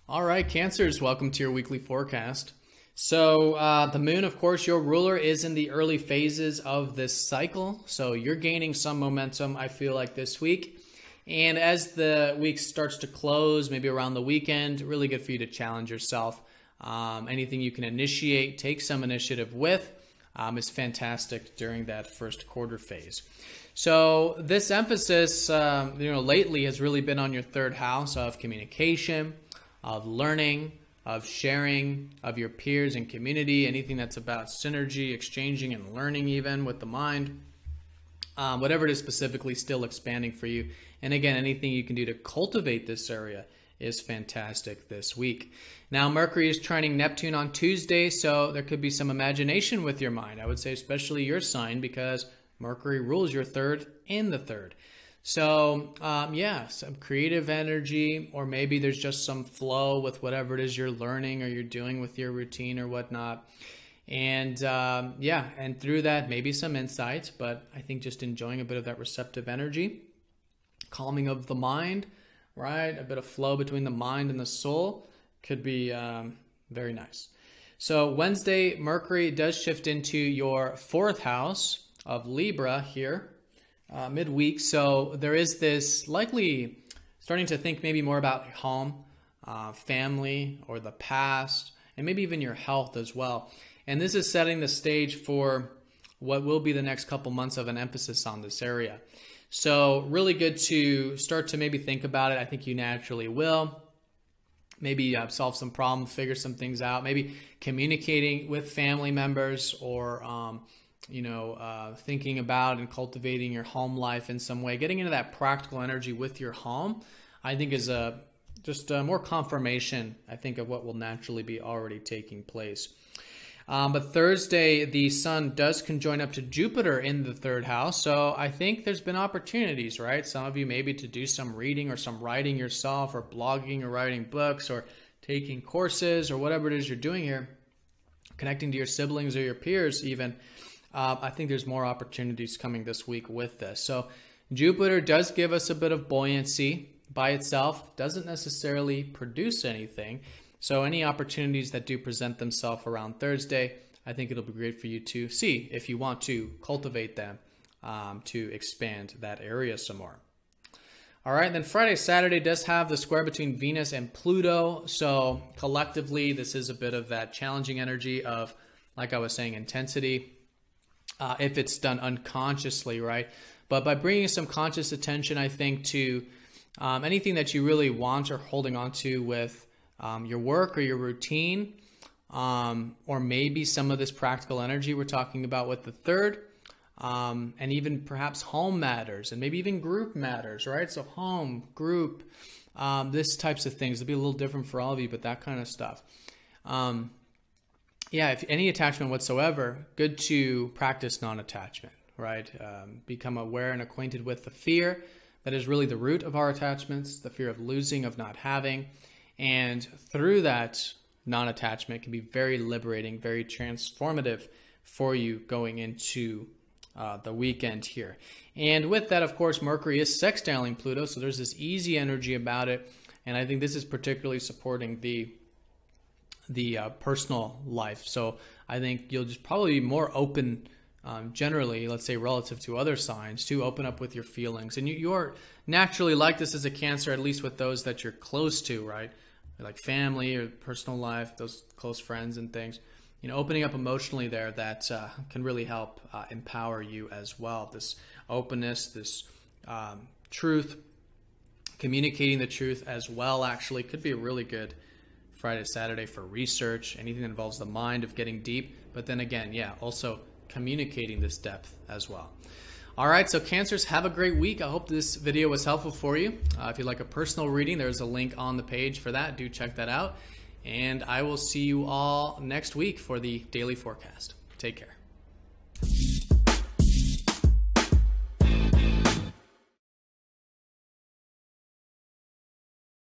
All right, Cancers, welcome to your weekly forecast. So the moon, of course, your ruler, is in the early phases of this cycle. So you're gaining some momentum, I feel like, this week. And as the week starts to close, maybe around the weekend, really good for you to challenge yourself. Anything you can initiate, take some initiative with, is fantastic during that first quarter phase. So this emphasis, lately has really been on your third house of communication, of learning, of sharing, of your peers and community, anything that's about synergy, exchanging and learning even with the mind. Whatever it is specifically, still expanding for you. And again, anything you can do to cultivate this area is fantastic this week. Now, Mercury is trining Neptune on Tuesday, so there could be some imagination with your mind. I would say especially your sign, because Mercury rules your third in the third. So, some creative energy, or maybe there's just some flow with whatever it is you're learning or you're doing with your routine or whatnot. And and through that, maybe some insights, but I think just enjoying a bit of that receptive energy, calming of the mind, right? A bit of flow between the mind and the soul could be very nice. So Wednesday, Mercury does shift into your fourth house of Libra here, midweek. So there is this likely starting to think maybe more about home, family, or the past, and maybe even your health as well. And this is setting the stage for what will be the next couple months of an emphasis on this area. So really good to start to maybe think about it. I think you naturally will. Maybe solve some problems, figure some things out. Maybe communicating with family members, or thinking about and cultivating your home life in some way. Getting into that practical energy with your home, I think, is just more confirmation, I think, of what will naturally be already taking place. But Thursday, the sun does conjoin up to Jupiter in the third house. So I think there's been opportunities, right? Some of you maybe to do some reading or some writing yourself, or blogging or writing books, or taking courses, or whatever it is you're doing here, connecting to your siblings or your peers even. I think there's more opportunities coming this week with this. So Jupiter does give us a bit of buoyancy by itself, doesn't necessarily produce anything. So any opportunities that do present themselves around Thursday, I think it'll be great for you to see if you want to cultivate them to expand that area some more. All right, and then Friday, Saturday does have the square between Venus and Pluto. So collectively, this is a bit of that challenging energy of, like I was saying, intensity, if it's done unconsciously, right? But by bringing some conscious attention, I think, to anything that you really want or holding on to with your work or your routine, or maybe some of this practical energy we're talking about with the third, and even perhaps home matters, and maybe even group matters, right? So home, group, this types of things. It'll be a little different for all of you, but that kind of stuff. If any attachment whatsoever, good to practice non-attachment, right? Become aware and acquainted with the fear that is really the root of our attachments, the fear of losing, of not having. And through that, non-attachment can be very liberating, very transformative for you going into the weekend here. And with that, of course, Mercury is sextiling Pluto, so there's this easy energy about it. And I think this is particularly supporting the personal life. So I think you'll just probably be more open generally, let's say relative to other signs, to open up with your feelings. And you're naturally like this as a Cancer, at least with those that you're close to, right? Like family or personal life, those close friends and things. Opening up emotionally there, that can really help empower you as well. This openness, this truth, communicating the truth as well, actually could be a really good Friday, Saturday for research, anything that involves the mind of getting deep. But then again, also communicating this depth as well. All right, so Cancers, have a great week. I hope this video was helpful for you. If you'd like a personal reading, there's a link on the page for that. Do check that out. And I will see you all next week for the daily forecast. Take care.